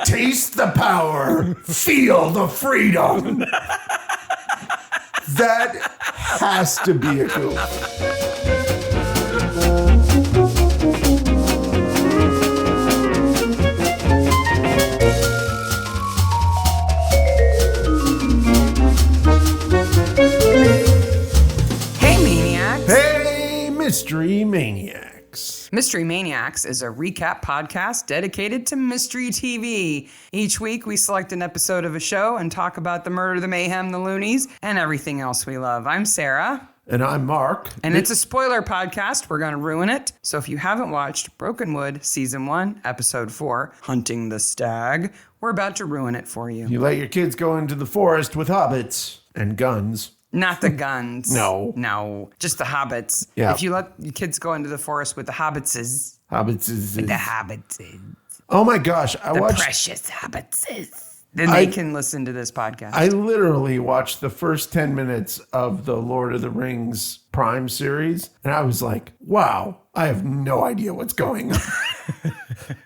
Taste the power. Feel the freedom. That has to be a goof. Mystery Maniacs. Mystery Maniacs is a recap podcast dedicated to mystery TV. Each week, we select an episode of a show and talk about the murder, the mayhem, the loonies, and everything else we love. I'm Sarah. And I'm Mark. And it's a spoiler podcast. We're going to ruin it. So if you haven't watched Brokenwood Season 1, Episode 4, Hunting the Stag, we're about to ruin it for you. You let your kids go into the forest with hobbits and guns. Not the guns. No. Just the hobbits. Yeah. If you let your kids go into the forest with the hobbitses. The hobbitses. Oh my gosh. The precious hobbitses. Then they can listen to this podcast. I literally watched the first 10 minutes of the Lord of the Rings Prime series. And I was like, wow, I have no idea what's going on.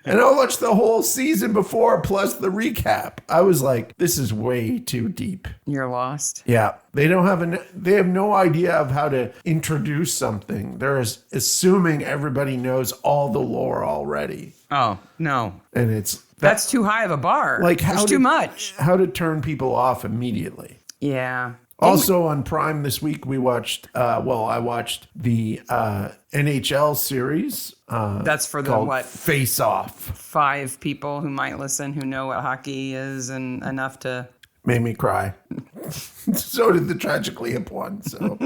And I watched the whole season before, plus the recap. I was like, this is way too deep. You're lost. Yeah. They have no idea of how to introduce something. They're assuming everybody knows all the lore already. Oh, no. And that's too high of a bar. It's too much. How to turn people off immediately. Yeah. Also on Prime this week, we watched, I watched the NHL series. That's for the what? Face Off. 5 people who might listen who know what hockey is and enough to... Made me cry. So did the Tragically Hip one. So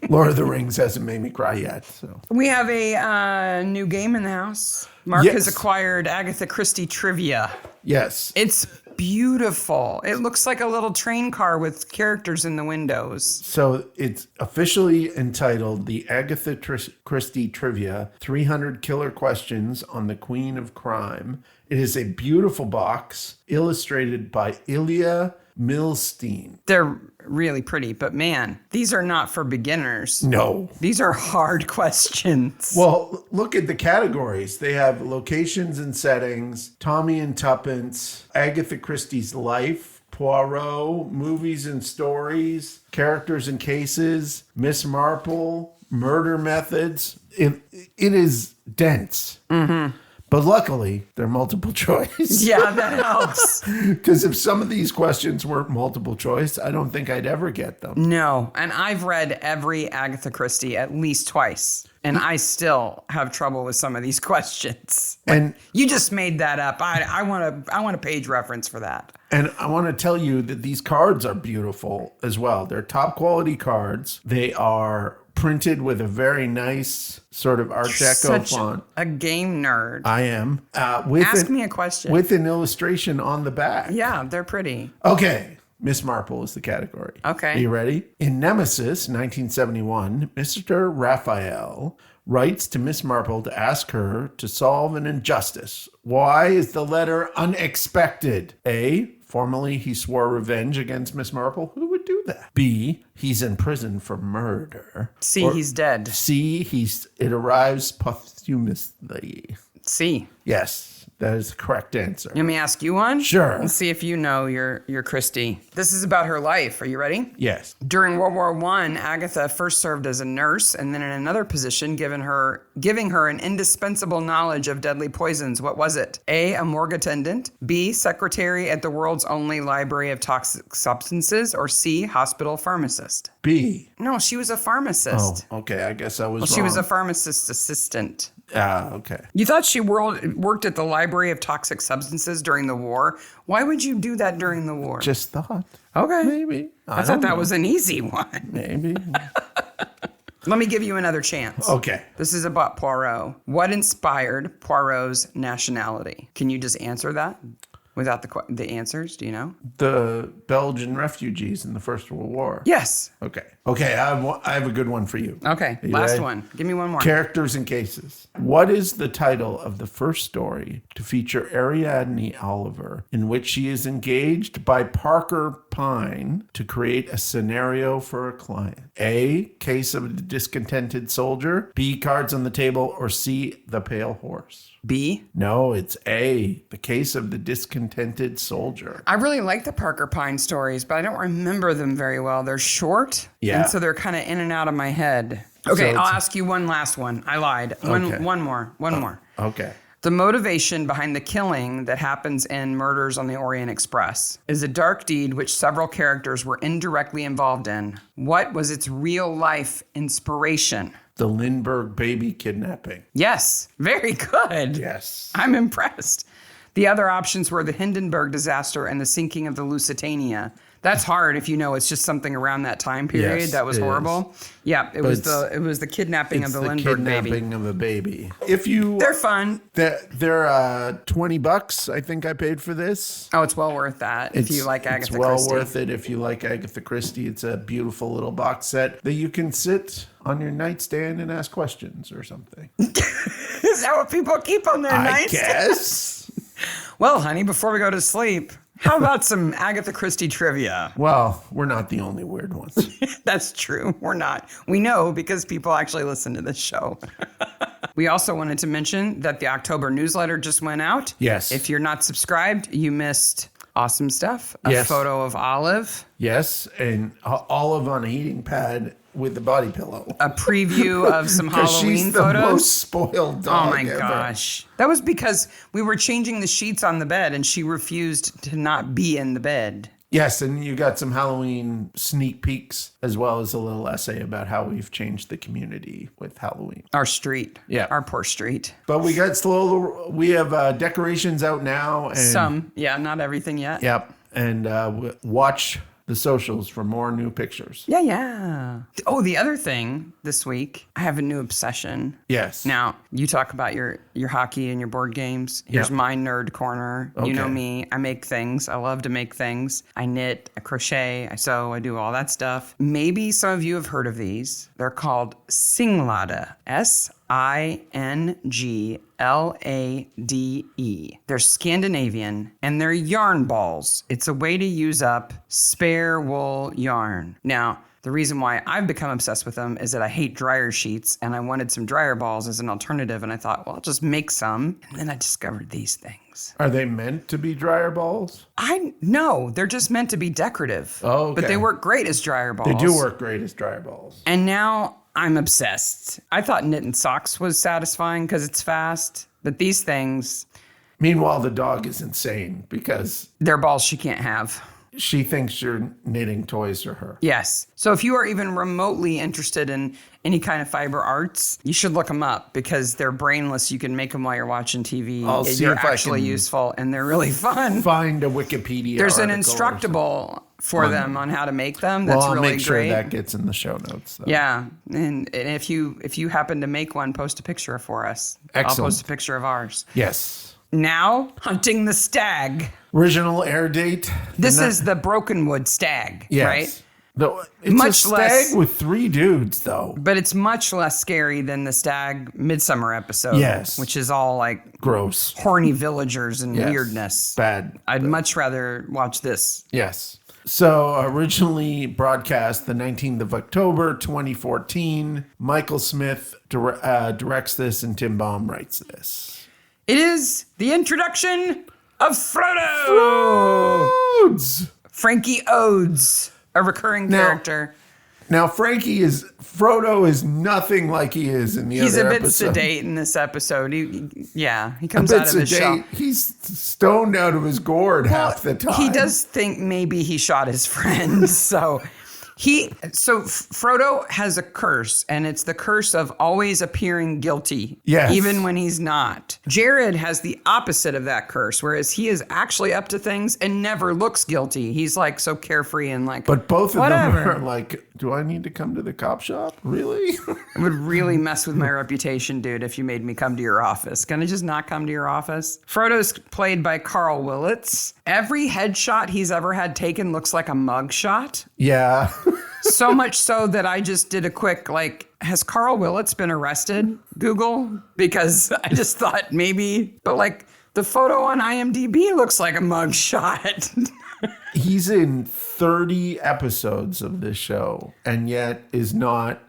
Lord of the Rings hasn't made me cry yet. So we have a new game in the house. Mark has acquired Agatha Christie Trivia. Yes. It's beautiful. It looks like a little train car with characters in the windows. So it's officially entitled the Agatha Christie Trivia 300 Killer Questions on the Queen of Crime. It is a beautiful box illustrated by Ilya Milstein. They're really pretty, but man, these are not for beginners. No. These are hard questions. Well, look at the categories. They have locations and settings, Tommy and Tuppence, Agatha Christie's life, Poirot, movies and stories, characters and cases, Miss Marple, murder methods. It is dense. Mm-hmm. But luckily, they're multiple choice. Yeah, that helps. Because if some of these questions weren't multiple choice, I don't think I'd ever get them. No, and I've read every Agatha Christie at least twice, and I still have trouble with some of these questions. And you just made that up. I want a page reference for that. And I want to tell you that these cards are beautiful as well. They're top quality cards. They are printed with a very nice sort of Art Deco font. A game nerd. I am. Ask me a question. With an illustration on the back. Yeah, they're pretty. Okay. Miss Marple is the category. Okay. Are you ready? In Nemesis, 1971, Mr. Raphael writes to Miss Marple to ask her to solve an injustice. Why is the letter unexpected? A, formerly he swore revenge against Miss Marple. Who would do that? B, he's in prison for murder. C, he's dead. C, it arrives posthumously. C. Yes. That is the correct answer. Let me ask you one? Sure. Let's see if you know your Christie. This is about her life. Are you ready? Yes. During World War I, Agatha first served as a nurse and then in another position giving her an indispensable knowledge of deadly poisons. What was it? A morgue attendant. B, secretary at the world's only library of toxic substances. Or C, hospital pharmacist. B. No, she was a pharmacist. Oh, okay. I guess I was wrong. She was a pharmacist assistant. Okay. You thought she worked at the Library of Toxic Substances during the war. Why would you do that during the war? Just thought. Okay. Maybe. I thought that was an easy one. Maybe. Let me give you another chance. Okay. This is about Poirot. What inspired Poirot's nationality? Can you just answer that without the answers? Do you know? The Belgian refugees in the First World War. Yes. Okay. I have a good one for you. Okay. Last one. Give me one more. Characters and cases. What is the title of the first story to feature Ariadne Oliver, in which she is engaged by Parker pine to create a scenario for a client? A, case of a discontented soldier, B, cards on the table, or C, the pale horse? B. No, it's A, the case of the discontented soldier. I really like the Parker Pine stories, but I don't remember them very well. They're short, Yeah. and so they're kind of in and out of my head. Okay, I'll ask you one last one. I lied. One more. Okay. The motivation behind the killing that happens in Murders on the Orient Express is a dark deed which several characters were indirectly involved in. What was its real life inspiration? The Lindbergh baby kidnapping. Yes, very good. Yes. I'm impressed. The other options were the Hindenburg disaster and the sinking of the Lusitania. That's hard if you know it's just something around that time period. Yes, that was it horrible. is. Yeah, it was the kidnapping of the Lindbergh baby. Kidnapping of a baby. If you, They're fun. they're $20. I think I paid for this. Oh, it's well worth that if you like Agatha It's well Christie. worth it if you like Agatha Christie. It's a beautiful little box set that you can sit on your nightstand and ask questions or something. Is that what people keep on their I nightstand? guess. Well, honey, before we go to sleep, how about some Agatha Christie trivia? Well, we're not the only weird ones. That's true. We're not. We know because people actually listen to this show. We also wanted to mention that the October newsletter just went out. Yes. If you're not subscribed, you missed awesome stuff. A Yes. photo of Olive, Yes, and Olive on a heating pad with the body pillow. a preview of some 'Cause Halloween she's the photos. most spoiled dog Oh my ever. gosh. That was because we were changing the sheets on the bed and she refused to not be in the bed. Yes, and you got some Halloween sneak peeks as well as a little essay about how we've changed the community with Halloween. Our street. Yeah. Our poor street. But we have decorations out now. And, Some. Yeah, not everything yet. Yep. And watch the socials for more new pictures. Yeah. Oh, the other thing this week, I have a new obsession. Yes. Now, you talk about your hockey and your board games. Here's Yep. my nerd corner. You know Okay. me. I make things. I love to make things. I knit, I crochet, I sew, I do all that stuff. Maybe some of you have heard of these. They're called Singlade. Singlade. They're Scandinavian and they're yarn balls. It's a way to use up spare wool yarn. Now, the reason why I've become obsessed with them is that I hate dryer sheets and I wanted some dryer balls as an alternative. And I thought, well, I'll just make some. And then I discovered these things. Are they meant to be dryer balls? No, they're just meant to be decorative. Oh, okay. But they work great as dryer balls. They do work great as dryer balls. And now I'm obsessed. I thought knitting socks was satisfying because it's fast. But these things, Meanwhile, the dog is insane because they're balls she can't have. she thinks you're knitting toys for her. Yes. So if you are even remotely interested in any kind of fiber arts, you should look them up because they're brainless. You can make them while you're watching TV. I'll see They're if I actually can useful and they're really fun. Find a Wikipedia There's an article or something. instructable for them on how to make them. That's Well, I'll really make sure great. that gets in the show notes. Though. Yeah, and if you happen to make one, post a picture for us. I'll Excellent. post a picture of ours. Yes. Now, hunting the stag. Original air date. This is the Brokenwood stag, yes. right? It's Much a stag less- with 3 dudes, though. But it's much less scary than the Stag Midsummer episode. Yes. Which is all like Gross. horny villagers and Yes. weirdness. Bad. I'd much rather watch this. Yes. So originally broadcast the 19th of October, 2014. Michael Smith directs this and Tim Baum writes this. It is the introduction of Frodo! Dudes! Frankie Odes, a recurring character. Now, Frodo is nothing like he is in the He's a other bit episode. sedate in this episode. He comes A bit out of his shell. sedate. He's stoned out of his gourd half the time. He does think maybe he shot his friend. So Frodo has a curse, and it's the curse of always appearing guilty, Yes. even when he's not. Jared has the opposite of that curse, whereas he is actually up to things and never looks guilty. He's like so carefree and like, But both of whatever. them are like, do I need to come to the cop shop? Really? It would really mess with my reputation, dude, if you made me come to your office. Can I just not come to your office? Frodo's played by Carl Willits. Every headshot he's ever had taken looks like a mug shot. Yeah. So much so that I just did a quick, has Carl Willits been arrested? Google? Because I just thought maybe, but the photo on IMDb looks like a mug shot. He's in 30 episodes of this show, and yet he's not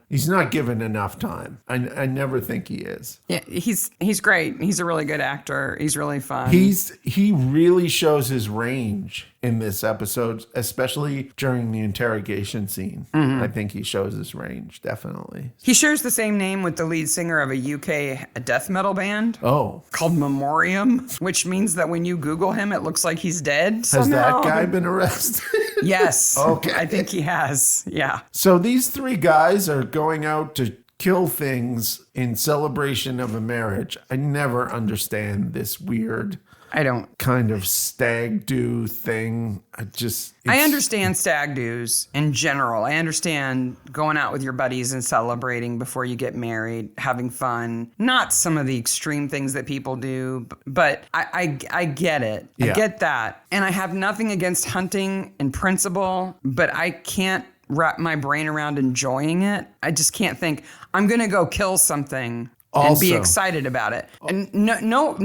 given enough time. I never think he is. Yeah, he's great. He's a really good actor. He's really fun. He really shows his range in this episode, especially during the interrogation scene. Mm-hmm. I think he shows his range, definitely. He shares the same name with the lead singer of a UK death metal band. Oh. Called Memoriam, which means that when you Google him, it looks like he's dead somehow. Has that guy been arrested? Yes. Okay. I think he has. Yeah. So these three guys are going out to kill things in celebration of a marriage. I never understand this weird I don't. kind of stag do thing. I understand stag do's in general. I understand going out with your buddies and celebrating before you get married, having fun. Not some of the extreme things that people do, but I get it. Yeah. I get that. And I have nothing against hunting in principle, but I can't wrap my brain around enjoying it. I just can't think, I'm going to go kill something and be excited about it. And no,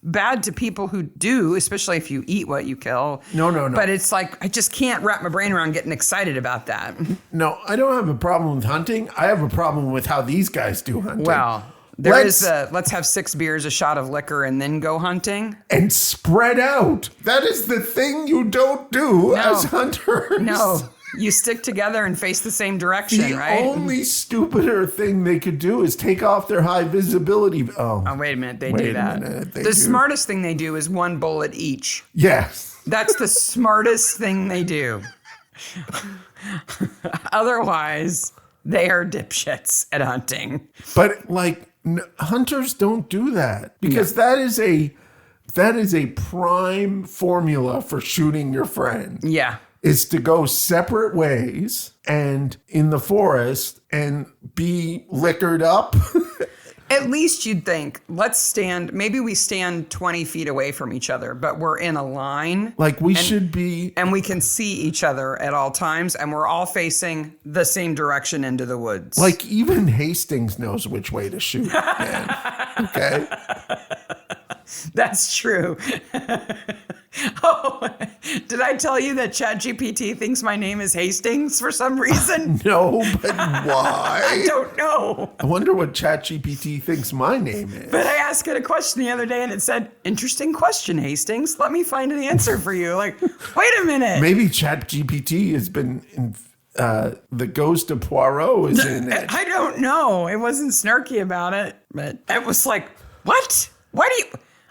bad to people who do, especially if you eat what you kill. No. But it's like, I just can't wrap my brain around getting excited about that. No, I don't have a problem with hunting. I have a problem with how these guys do hunting. Well, let's have 6 beers, a shot of liquor, and then go hunting. And spread out. That is the thing you don't do as hunters. No. You stick together and face the same direction, right? The only stupider thing they could do is take off their high visibility. Oh, wait a minute. They do that. The smartest thing they do is 1 bullet each. Yes. That's the smartest thing they do. Otherwise, they are dipshits at hunting. But hunters don't do that because that is a prime formula for shooting your friend. Yeah. Is to go separate ways and in the forest and be liquored up. At least you'd think, maybe we stand 20 feet away from each other, but we're in a line. Like we should be. And we can see each other at all times, and we're all facing the same direction into the woods. Like even Hastings knows which way to shoot, man. Okay? That's true. Oh, did I tell you that ChatGPT thinks my name is Hastings for some reason? No, but why? I don't know. I wonder what ChatGPT thinks my name is. But I asked it a question the other day and it said, interesting question, Hastings. Let me find an answer for you. Like, wait a minute. Maybe ChatGPT has been in the ghost of Poirot is in it. I don't know. It wasn't snarky about it, but it was like, what? Why do you...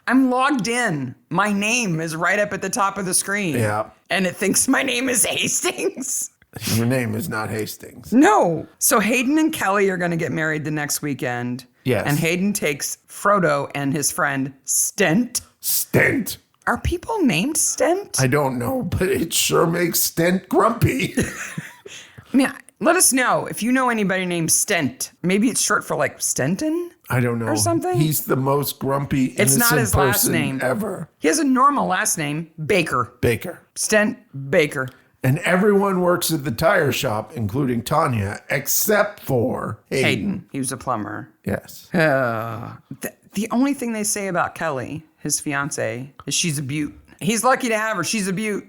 I'm logged in. My name is right up at the top of the screen. Yeah. And it thinks my name is Hastings. Your name is not Hastings. No. So Hayden and Kelly are going to get married the next weekend. Yes. And Hayden takes Frodo and his friend Stent. Stent. Are people named Stent? I don't know, but it sure makes Stent grumpy. I mean, let us know if you know anybody named Stent. Maybe it's short for like Stenton? I don't know. Or something? He's the most grumpy, innocent It's not his last person name ever. He has a normal last name, Baker. Baker. Stent Baker. And everyone works at the tire shop, including Tanya, except for Hayden. He was a plumber. Yes. The only thing they say about Kelly, his fiance, is she's a beaut. He's lucky to have her. She's a beaut.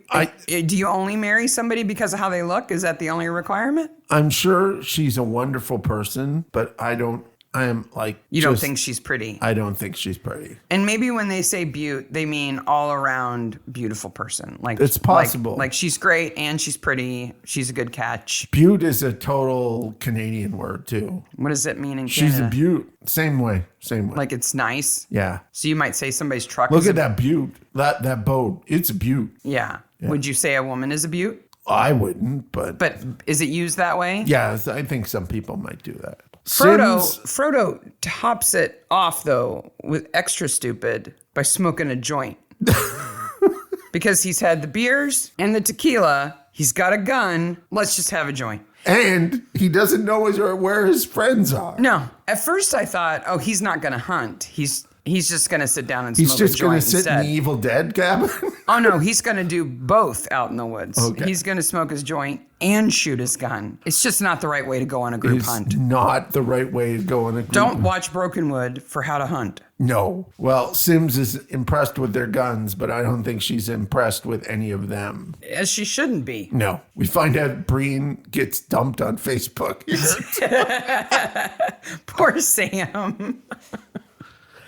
Do you only marry somebody because of how they look? Is that the only requirement? I'm sure she's a wonderful person, but I don't think she's pretty. I don't think she's pretty. And maybe when they say beaut, they mean all around beautiful person. Like it's possible. Like she's great and she's pretty. She's a good catch. Beaut is a total Canadian word too. What does it mean in Canada? She's a beaut. Same way. Like it's nice. Yeah. So you might say somebody's truck. Look at that beaut. That boat. It's a beaut. Yeah. Would you say a woman is a beaut? I wouldn't, but is it used that way? Yeah, I think some people might do that. Frodo tops it off, though, with extra stupid by smoking a joint. Because he's had the beers and the tequila. He's got a gun. Let's just have a joint. And he doesn't know where his friends are. No. At first I thought, he's not going to hunt. He's just going to sit down and smoke a joint. He's just going to sit in the Evil Dead cabin? Oh, no. He's going to do both out in the woods. Okay. He's going to smoke his joint and shoot his gun. It's just not the right way to go on a group hunt. Not the right way to go on a group Don't watch Brokenwood for how to hunt. No. Well, Sims is impressed with their guns, but I don't think she's impressed with any of them. As she shouldn't be. No. We find out Breen gets dumped on Facebook. Poor Sam.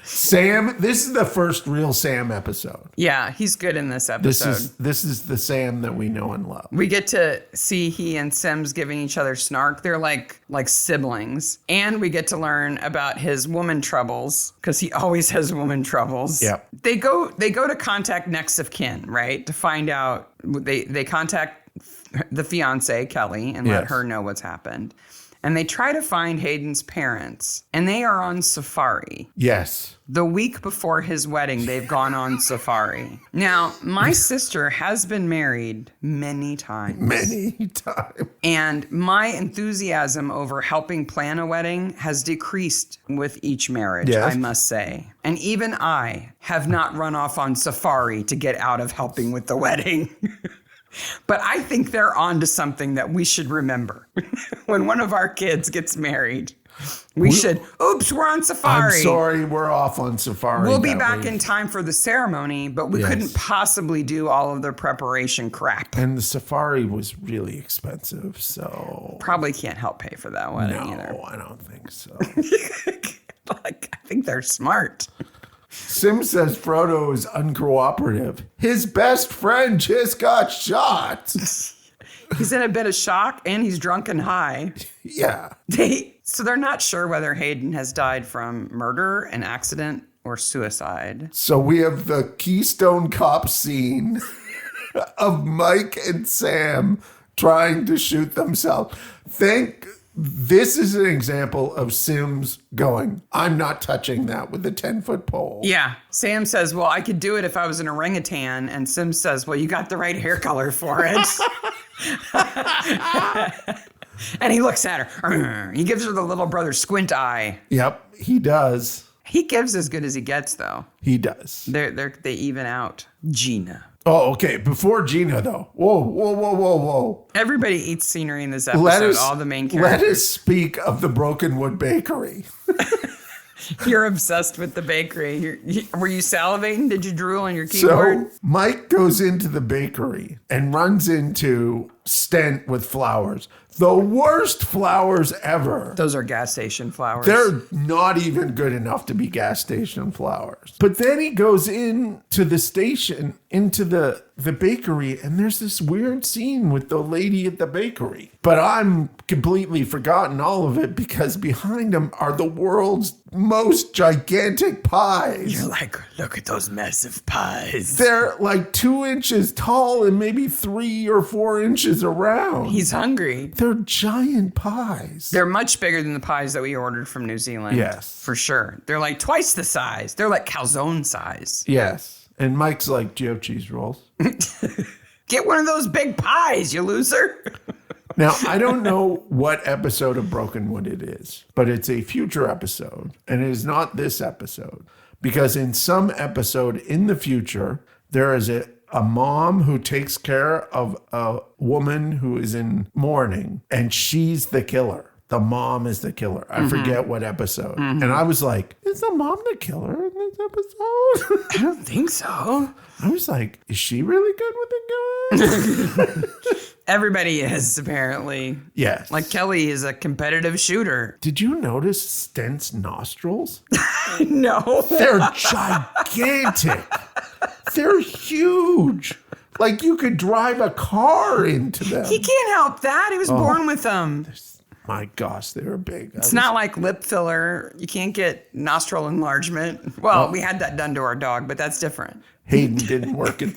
Sam, this is the first real Sam episode. Yeah, he's good in this episode. This is the Sam that we know and love. We get to see he and Sims giving each other snark. They're like siblings. And we get to learn about his woman troubles, because he always has woman troubles. Yep. They go to contact next of kin, right? To find out, they contact the fiance, Kelly, and let her know what's happened. And they try to find Hayden's parents, and they are on safari. Yes. The week before his wedding, they've gone on safari. Now, my sister has been married many times. Many times. And my enthusiasm over helping plan a wedding has decreased with each marriage, I must say. And even I have not run off on safari to get out of helping with the wedding. But I think they're on to something that we should remember. When one of our kids gets married, we should, we're on safari. I'm sorry, we're off on safari. We'll be back in time for the ceremony, but we couldn't possibly do all of the preparation crap. And the safari was really expensive, so... Probably can't help pay for that wedding either. No, I don't think so. I think they're smart. Sim says Frodo is uncooperative. His best friend just got shot. He's in a bit of shock, and he's drunk and high. Yeah. So they're not sure whether Hayden has died from murder, an accident, or suicide. So we have the Keystone Cop scene of Mike and Sam trying to shoot themselves. This is an example of Sims going, I'm not touching that with a 10-foot pole. Yeah. Sam says, well, I could do it if I was an orangutan. And Sims says, well, you got the right hair color for it. And he looks at her. He gives her the little brother squint eye. Yep, he does. He gives as good as he gets, though. He does. They even out. Xena. Oh, okay. Before Xena, though. Whoa. Everybody eats scenery in this episode, all the main characters. Let us speak of the Brokenwood Bakery. You're obsessed with the bakery. Were you salivating? Did you drool on your keyboard? So Mike goes into the bakery and runs into Stent with flowers. The worst flowers ever. Those are gas station flowers. They're not even good enough to be gas station flowers. But then he goes into the station, into the bakery, and there's this weird scene with the lady at the bakery. But I'm completely forgotten all of it because behind him are the world's most gigantic pies. You're like, look at those massive pies. They're like 2 inches tall and maybe 3 or 4 inches around. He's hungry. They're giant pies. They're much bigger than the pies that we ordered from New Zealand. Yes. For sure. They're like twice the size. They're like calzone size. Yes. And Mike's like, do you have cheese rolls? Get one of those big pies, you loser. Now, I don't know what episode of Brokenwood it is, but it's a future episode, and it is not this episode. Because in some episode in the future, there is a mom who takes care of a woman who is in mourning, and she's the killer. The mom is the killer. I forget what episode. And I was like, is the mom the killer in this episode? I don't think so. I was like, is she really good with a gun? Everybody is, apparently. Yes. Like Kelly is a competitive shooter. Did you notice Stent's nostrils? No. They're gigantic. They're huge. Like you could drive a car into them. He can't help that. He was born with them. My gosh, they were big. It's not like lip filler. You can't get nostril enlargement. Well, we had that done to our dog, but that's different. Hayden didn't work at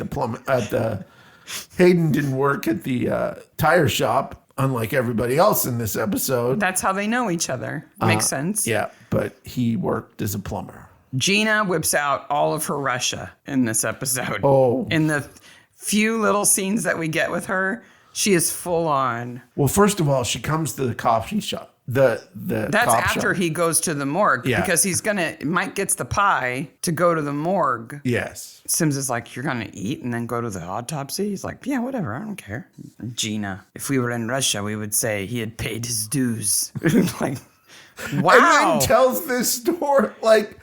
Hayden didn't work at the tire shop, unlike everybody else in this episode. That's how they know each other. Makes sense. Yeah, but he worked as a plumber. Xena whips out all of her Russia in this episode. Oh. In the few little scenes that we get with her, she is full on. Well, first of all, she comes to the coffee shop. That's after he goes to the morgue, because Mike gets the pie to go to the morgue. Yes. Sims is like, you're gonna eat and then go to the autopsy? He's like, yeah, whatever, I don't care. Xena, if we were in Russia, we would say he had paid his dues. Like, wow. And then tells this story, like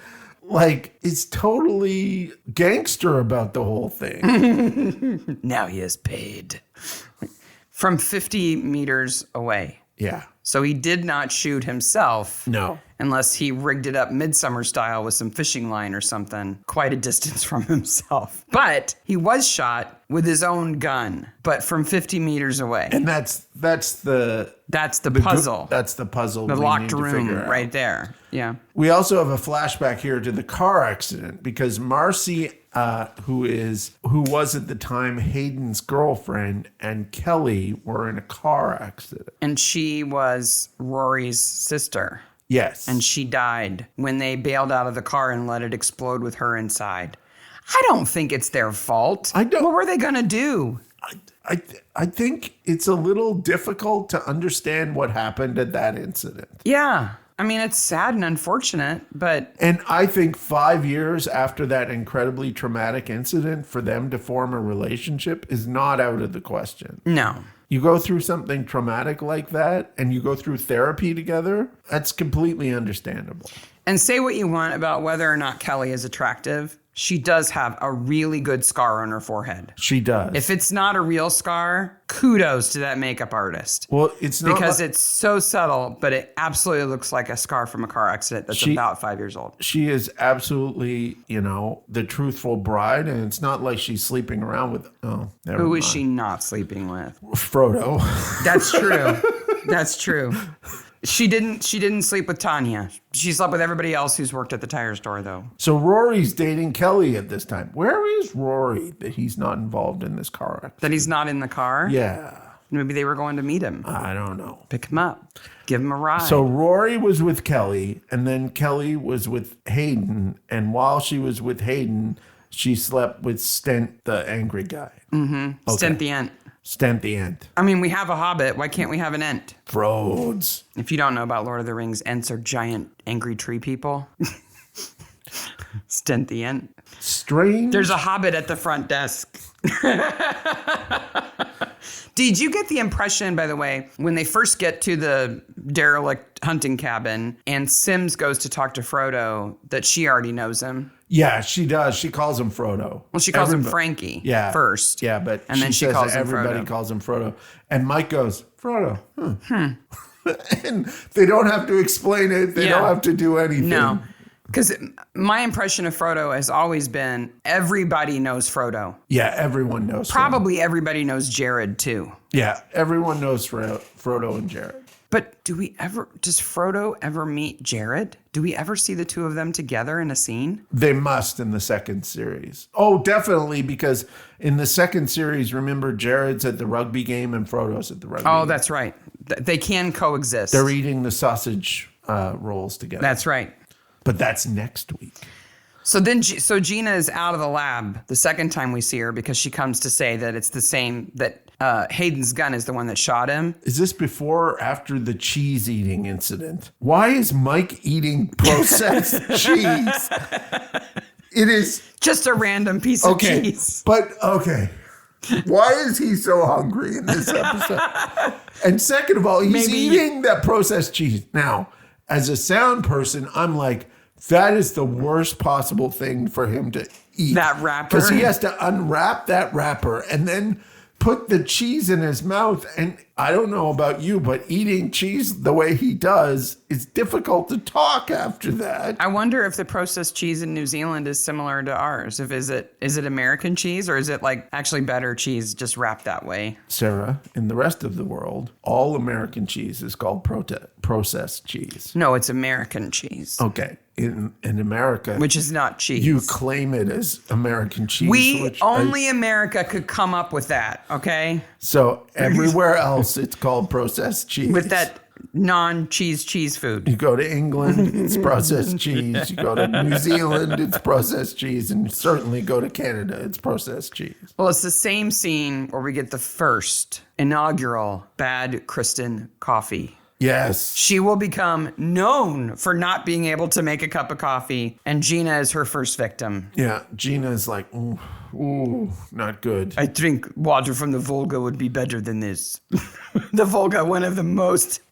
like, is totally gangster about the whole thing. Now he is paid. From 50 meters away. Yeah. So he did not shoot himself. No. Unless he rigged it up Midsummer style with some fishing line or something, quite a distance from himself. But he was shot with his own gun, but from 50 meters away. And that's the puzzle. That's the puzzle. The we locked need to room figure out. right there. Yeah. We also have a flashback here to the car accident because Marcy, who was at the time Hayden's girlfriend, and Kelly were in a car accident. And she was Rory's sister. Yes. And she died when they bailed out of the car and let it explode with her inside. I don't think it's their fault. I don't. What were they going to do? I think it's a little difficult to understand what happened at that incident. Yeah. I mean, it's sad and unfortunate, but... And I think 5 years after that incredibly traumatic incident, for them to form a relationship is not out of the question. No. You go through something traumatic like that and you go through therapy together, that's completely understandable. And say what you want about whether or not Kelly is attractive. She does have a really good scar on her forehead. She does. If it's not a real scar, kudos to that makeup artist. Well, it's not because it's so subtle, but it absolutely looks like a scar from a car accident that's about 5 years old. She is absolutely, the truthful bride, and it's not like she's sleeping around with. Oh, never Who mind. is she not sleeping with? Frodo. That's true. That's true. She didn't sleep with Tanya. She slept with everybody else who's worked at the tire store, though. So Rory's dating Kelly at this time. Where is Rory that he's not involved in this car accident? That he's not in the car? Yeah. Maybe they were going to meet him. I don't know. Pick him up. Give him a ride. So Rory was with Kelly, and then Kelly was with Hayden. And while she was with Hayden, she slept with Stent, the angry guy. Mm-hmm. Okay. Stent the Ent. Stent the Ent. I mean, we have a hobbit. Why can't we have an Ent? Frodes. If you don't know about Lord of the Rings, Ents are giant angry tree people. Stent the Ent. Strange. There's a hobbit at the front desk. Did you get the impression, by the way, when they first get to the derelict hunting cabin and Sims goes to talk to Frodo, that she already knows him? Yeah, she does. She calls him Frodo. Well, she calls him Frankie first. Yeah, but and then she says calls him everybody Frodo. calls him Frodo. And Mike goes, Frodo. And they don't have to explain it. They don't have to do anything. No. Because my impression of Frodo has always been everybody knows Frodo. Yeah, everyone knows Probably everybody knows Jared, too. Yeah, everyone knows Frodo and Jared. But does Frodo ever meet Jared? Do we ever see the two of them together in a scene? They must in the second series. Oh, definitely, because in the second series, remember, Jared's at the rugby game and Frodo's at the rugby game. Oh, that's right. They can coexist. They're eating the sausage rolls together. That's right. But that's next week. So Xena is out of the lab the second time we see her because she comes to say that it's the same, that Hayden's gun is the one that shot him. Is this before or after the cheese eating incident? Why is Mike eating processed cheese? It is just a random piece of cheese. But okay. Why is he so hungry in this episode? And second of all, he's eating that processed cheese. Now, as a sound person, I'm like, that is the worst possible thing for him to eat. That wrapper? Because he has to unwrap that wrapper and then put the cheese in his mouth. And I don't know about you, but eating cheese the way he does, it's difficult to talk after that. I wonder if the processed cheese in New Zealand is similar to ours. Is it American cheese, or is it like actually better cheese just wrapped that way? Sarah, in the rest of the world, all American cheese is called processed cheese. No, it's American cheese. Okay. In America, which is not cheese. You claim it as American cheese. America could come up with that, okay? So everywhere else, it's called processed cheese. With that non-cheese food. You go to England, it's processed cheese. You go to New Zealand, it's processed cheese. And certainly go to Canada, it's processed cheese. Well, it's the same scene where we get the first inaugural Bad Kristen coffee. Yes. She will become known for not being able to make a cup of coffee, and Xena is her first victim. Yeah, Gina's like, ooh, not good. I think water from the Volga would be better than this. The Volga, one of the most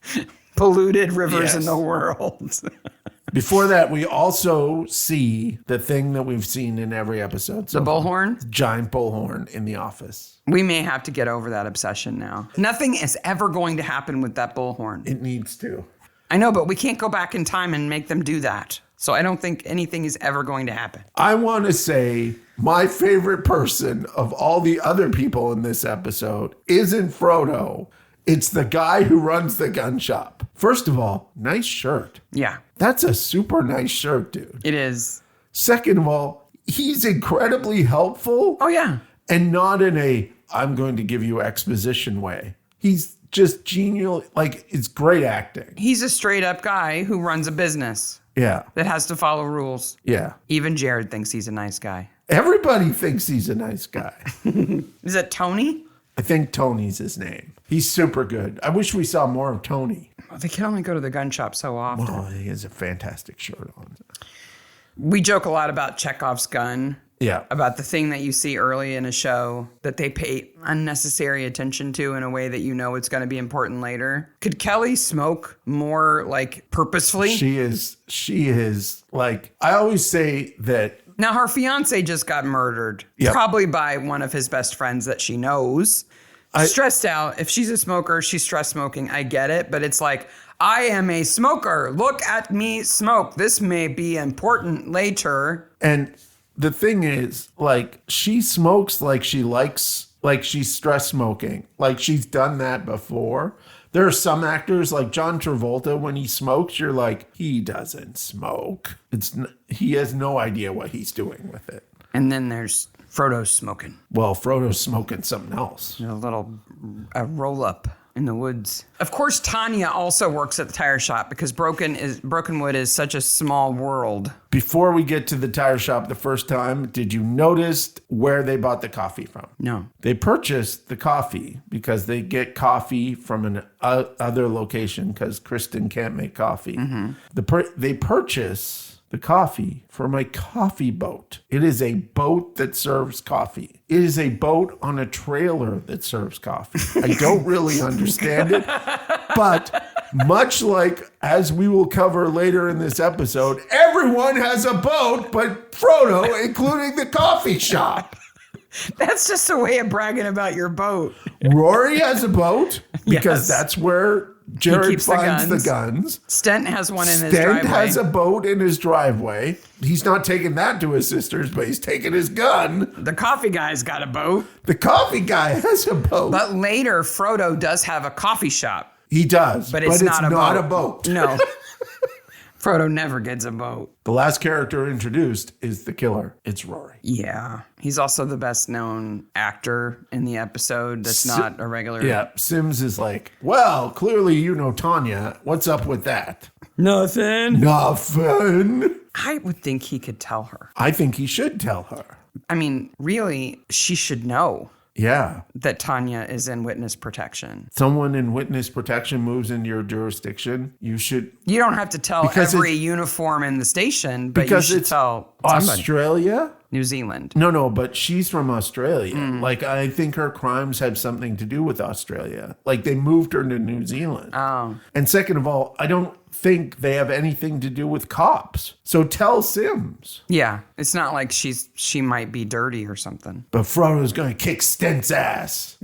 polluted rivers in the world. Before that, we also see the thing that we've seen in every episode. The bullhorn? Giant bullhorn in the office. We may have to get over that obsession now. Nothing is ever going to happen with that bullhorn. It needs to. I know, but we can't go back in time and make them do that. So I don't think anything is ever going to happen. I want to say my favorite person of all the other people in this episode isn't Frodo. It's the guy who runs the gun shop. First of all, nice shirt. Yeah. That's a super nice shirt, dude. It is. Second of all, he's incredibly helpful. Oh, yeah. And not in a, I'm going to give you exposition way. He's just genial. Like, it's great acting. He's a straight up guy who runs a business Yeah. that has to follow rules. Yeah. Even Jared thinks he's a nice guy. Everybody thinks he's a nice guy. Is it Tony? I think Tony's his name. He's super good. I wish we saw more of Tony. Well, they can only go to the gun shop so often. Oh, he has a fantastic shirt on. We joke a lot about Chekhov's gun. Yeah. About the thing that you see early in a show that they pay unnecessary attention to in a way that you know it's going to be important later. Could Kelly smoke more like purposefully? She is like, I always say that. Now her fiance just got murdered, Yep. probably by one of his best friends that she knows. Stressed out. If she's a smoker, she's stress smoking. I get it. But it's like, I am a smoker. Look at me smoke. This may be important later. And the thing is, like, she smokes like she likes, like she's stress smoking. Like she's done that before. There are some actors like John Travolta, when he smokes, you're like, he doesn't smoke. He has no idea what he's doing with it. And then there's Frodo smoking. Well, Frodo's smoking something else. A little roll up in the woods. Of course, Tanya also works at the tire shop because Brokenwood is such a small world. Before we get to the tire shop the first time, did you notice where they bought the coffee from? No. They purchased the coffee because they get coffee from an other location because Kristen can't make coffee. Mm-hmm. They purchase the coffee from a coffee boat. It is a boat that serves coffee. It is a boat on a trailer that serves coffee. I don't really understand it, but much like as we will cover later in this episode, everyone has a boat but Frodo, including the coffee shop. That's just a way of bragging about your boat. Rory has a boat because Yes. that's where Jared keeps the finds the guns. guns. Stent has one in his Stent driveway. has a boat in his driveway. He's not taking that to his sister's, but he's taking his gun. The coffee guy's got a boat. The coffee guy has a boat. But later, Frodo does have a coffee shop. He does, But it's not a boat. No. Frodo never gets a boat. The last character introduced is the killer. It's Rory. Yeah. He's also the best known actor in the episode that's not a regular. Yeah, Sims is like, well, clearly you know Tanya. What's up with that? Nothing. Nothing. I would think he could tell her. I think he should tell her. I mean, really, she should know Yeah. that Tanya is in witness protection. Someone in witness protection moves into your jurisdiction, you should. You don't have to tell Because every it's- uniform in the station, but you Because should it's tell somebody. Australia? New Zealand. No, but she's from Australia. Like, I think her crimes have something to do with Australia. Like, they moved her to New Zealand. Oh. And second of all, I don't think they have anything to do with cops. So tell Sims. Yeah. It's not like she might be dirty or something But Frodo's going to kick Stent's ass.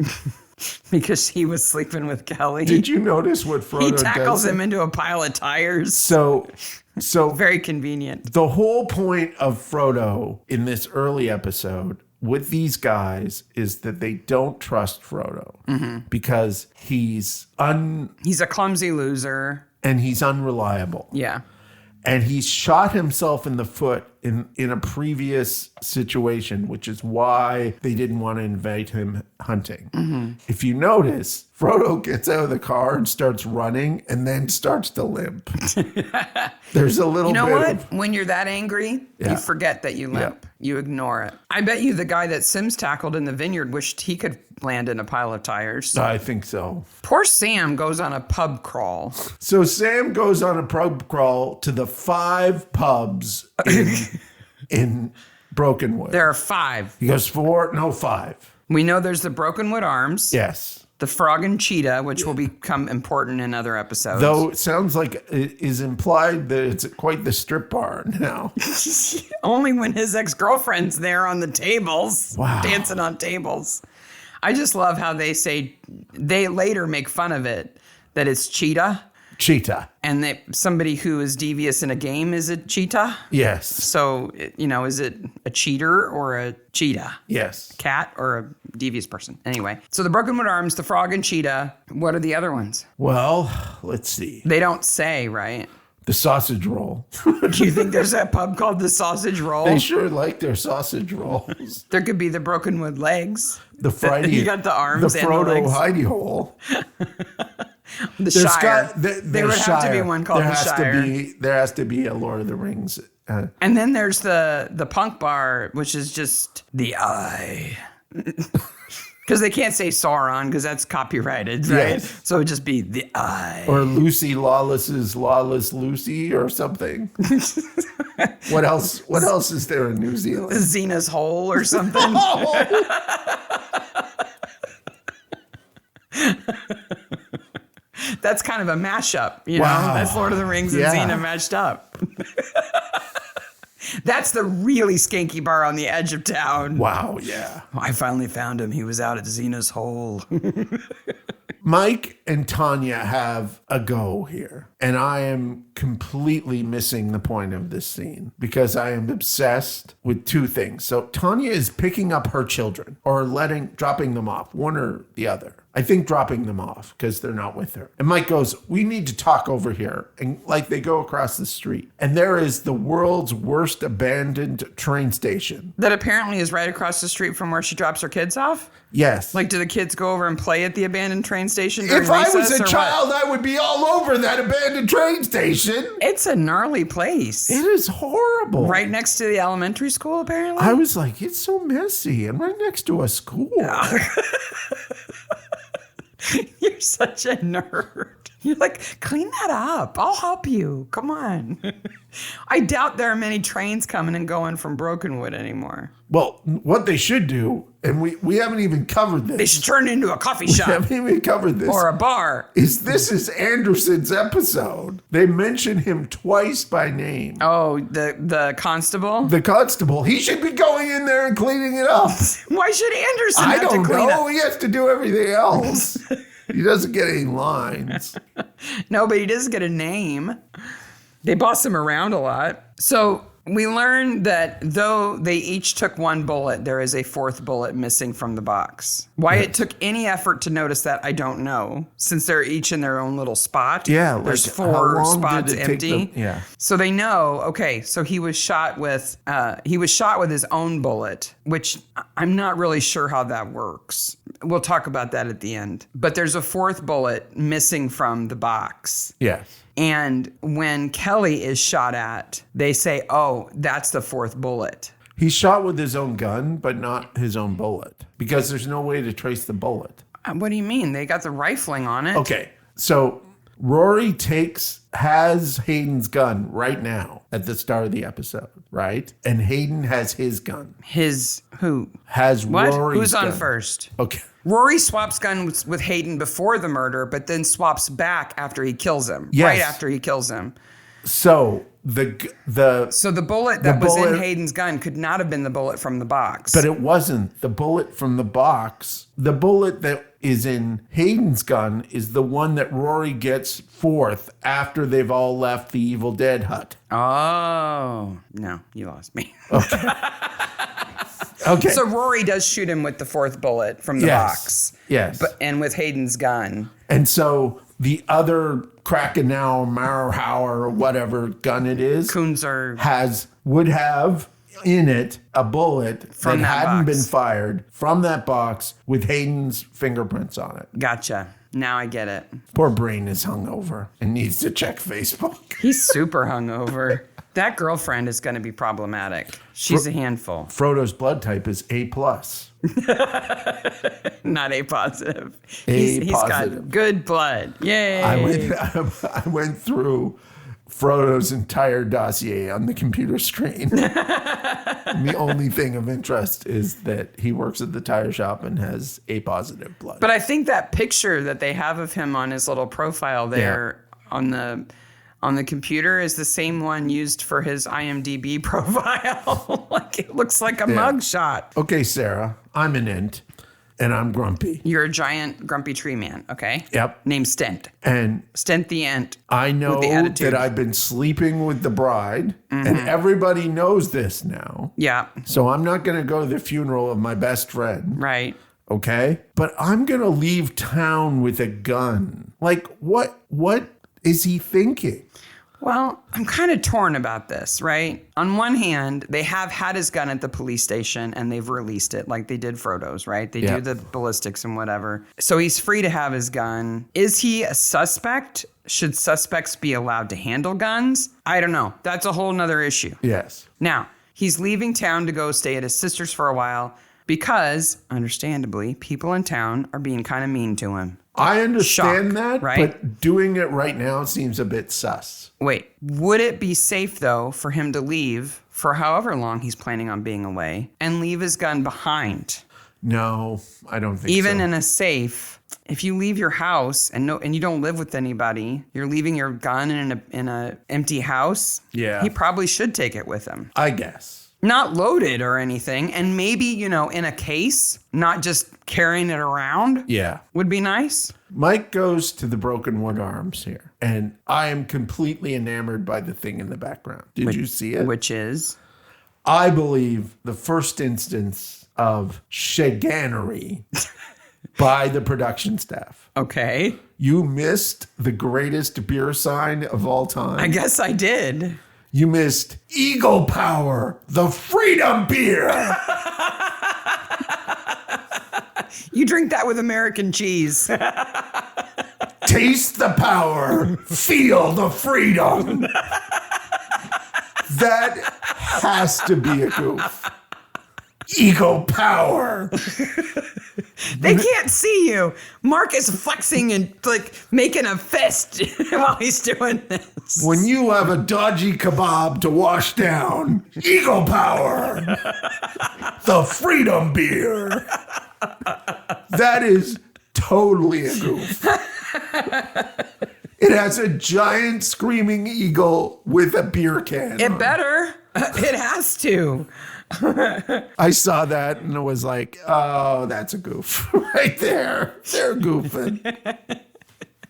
because he was sleeping with Kelly. Did you notice what Frodo He does? tackles him into a pile of tires. So Very convenient. the whole point of Frodo in this early episode with these guys is that they don't trust Frodo because he's He's a clumsy loser. and he's unreliable. Yeah. And he's shot himself in the foot in a previous situation, which is why they didn't want to invite him hunting. If you notice, Frodo gets out of the car and starts running and then starts to limp. There's a little You know bit what? of... When you're that angry, Yeah. you forget that you limp. You ignore it. I bet you the guy that Sims tackled in the vineyard wished he could land in a pile of tires. I think so. Poor Sam goes on a pub crawl. So Sam goes on a pub crawl to the 5 pubs in Brokenwood. There are 5. He goes 4, no 5. We know there's the Brokenwood Arms. Yes. the frog and cheetah, which will become important in other episodes. Though it sounds like it is implied that it's quite the strip bar now. Only when his ex-girlfriend's there on the tables, Wow. dancing on tables. I just love how they say, they later make fun of it, that it's cheetah. Cheetah. And that somebody who is devious in a game is a cheetah. Yes. So, is it a cheater or a cheetah? Yes. Cat or a devious person? Anyway, so the Brokenwood Arms, the frog and cheetah. What are the other ones? Well, let's see. They don't say, right? The sausage roll. Do you think there's a pub called the Sausage Roll? They sure like their sausage rolls. There could be the Brokenwood Legs. The Friday. You got the arms the and the Frodo legs. hidey hole. The Shire. There would have to be one called the Shire. There has to be a Lord of the Rings. And then there's the punk bar, which is just the Eye. Because they can't say Sauron because that's copyrighted, right? Yes. So it would just be the Eye. Or Lucy Lawless's Lawless Lucy or something. What else? What else is there in New Zealand? Xena's Hole or something. That's kind of a mashup, you know? Wow. That's Lord of the Rings and Yeah. Xena mashed up. That's the really skanky bar on the edge of town. Wow, yeah. I finally found him. He was out at Xena's Hole. Mike and Tanya have a go here, and I am completely missing the point of this scene because I am obsessed with two things. So Tanya is picking up her children or dropping them off, one or the other. I think dropping them off because they're not with her. And Mike goes, "We need to talk over here." And like they go across the street, and there is the world's worst abandoned train station. That apparently is right across the street from where she drops her kids off? Yes. Like, do the kids go over and play at the abandoned train station during if I was recess, a or child, what? I would be all over that abandoned train station. It's a gnarly place. It is horrible. Right next to the elementary school, apparently? I was like, it's so messy and right next to a school. You're such a nerd. You're like, clean that up. I'll help you. Come on. I doubt there are many trains coming and going from Brokenwood anymore. Well, what they should do, and we haven't even covered this. They should turn it into a coffee We shop haven't even covered this. or a bar. This is Anderson's episode. They mention him twice by name. Oh, the constable? The constable. He should be going in there and cleaning it up. Why should Anderson I have don't to clean know. up? He has to do everything else. He doesn't get any lines. No, but he does get a name. They boss him around a lot. So we learned that though they each took one bullet, there is a fourth bullet missing from the box. Why it took any effort to notice that, I don't know, since they're each in their own little spot. Yeah, There's like, 4 how long spots did it take empty. them? Yeah. So they know, okay, so he was shot with his own bullet, which I'm not really sure how that works. We'll talk about that at the end. But there's a fourth bullet missing from the box. Yes. And when Kelly is shot at, they say, oh, that's the fourth bullet. He's shot with his own gun, but not his own bullet because there's no way to trace the bullet. What do you mean? They got the rifling on it. Okay, so Rory has Hayden's gun right now at the start of the episode, right? And Hayden has his gun. His who? Has What? Rory's Who's on gun. first? Okay. Rory swaps guns with Hayden before the murder, but then swaps back after he kills him. Yes. Right after he kills him. So So the bullet that was in bullet- Hayden's gun could not have been the bullet from the box. but it wasn't the bullet from the box. The bullet that is in Hayden's gun is the one that Rory gets fourth after they've all left the Evil Dead hut. Oh, no, you lost me. Okay. So Rory does shoot him with the fourth bullet from the box. Yes. And with Hayden's gun. And so the other Krakenau, Marauhauer, or whatever gun it is, Kunzer. would have in it a bullet From that that hadn't box. been fired from that box with Hayden's fingerprints on it. Gotcha. Now I get it. Poor Brain is hungover and needs to check Facebook. He's super hungover. That girlfriend is going to be problematic. She's a handful. Frodo's blood type is A+. Not A positive. A He's positive. got good blood. Yay. I went through Frodo's entire dossier on the computer screen. And the only thing of interest is that he works at the tire shop and has A positive blood. But I think that picture that they have of him on his little profile there on the computer is the same one used for his IMDb profile. Like it looks like a mugshot. Okay, Sarah, I'm an int. And I'm grumpy. You're a giant grumpy tree man, okay? Yep. Named Stint. And Stint the Ent. I know that I've been sleeping with the bride, and everybody knows this now. Yeah. So I'm not going to go to the funeral of my best friend. Right. Okay? But I'm going to leave town with a gun. Like, what is he thinking? Well, I'm kind of torn about this, right? On one hand, they have had his gun at the police station and they've released it like they did Frodo's, right? They do the ballistics and whatever. So he's free to have his gun. Is he a suspect? Should suspects be allowed to handle guns? I don't know. That's a whole nother issue. Yes. Now, he's leaving town to go stay at his sister's for a while because, understandably, people in town are being kind of mean to him. I understand Shock, that, right? but doing it right now seems a bit sus. Wait, would it be safe, though, for him to leave for however long he's planning on being away and leave his gun behind? No, I don't think so. Even in a safe, if you leave your house and you don't live with anybody, you're leaving your gun in a empty house. Yeah. He probably should take it with him. I guess. Not loaded or anything, and maybe, in a case, not just carrying it around. Yeah. Would be nice. Mike goes to the Brokenwood Arms here, and I am completely enamored by the thing in the background. Did you see it? Which is? I believe the first instance of chicanery by the production staff. Okay. You missed the greatest beer sign of all time. I guess I did. You missed Eagle Power, the freedom beer. You drink that with American cheese. Taste the power, feel the freedom. That has to be a goof. Eagle Power. They can't see you. Mark is flexing and making a fist while he's doing this. When you have a dodgy kebab to wash down, Eagle Power. The freedom beer. That is totally a goof. It has a giant screaming eagle with a beer can. It better. It has to. I saw that and it was like, oh, that's a goof right there. They're goofing.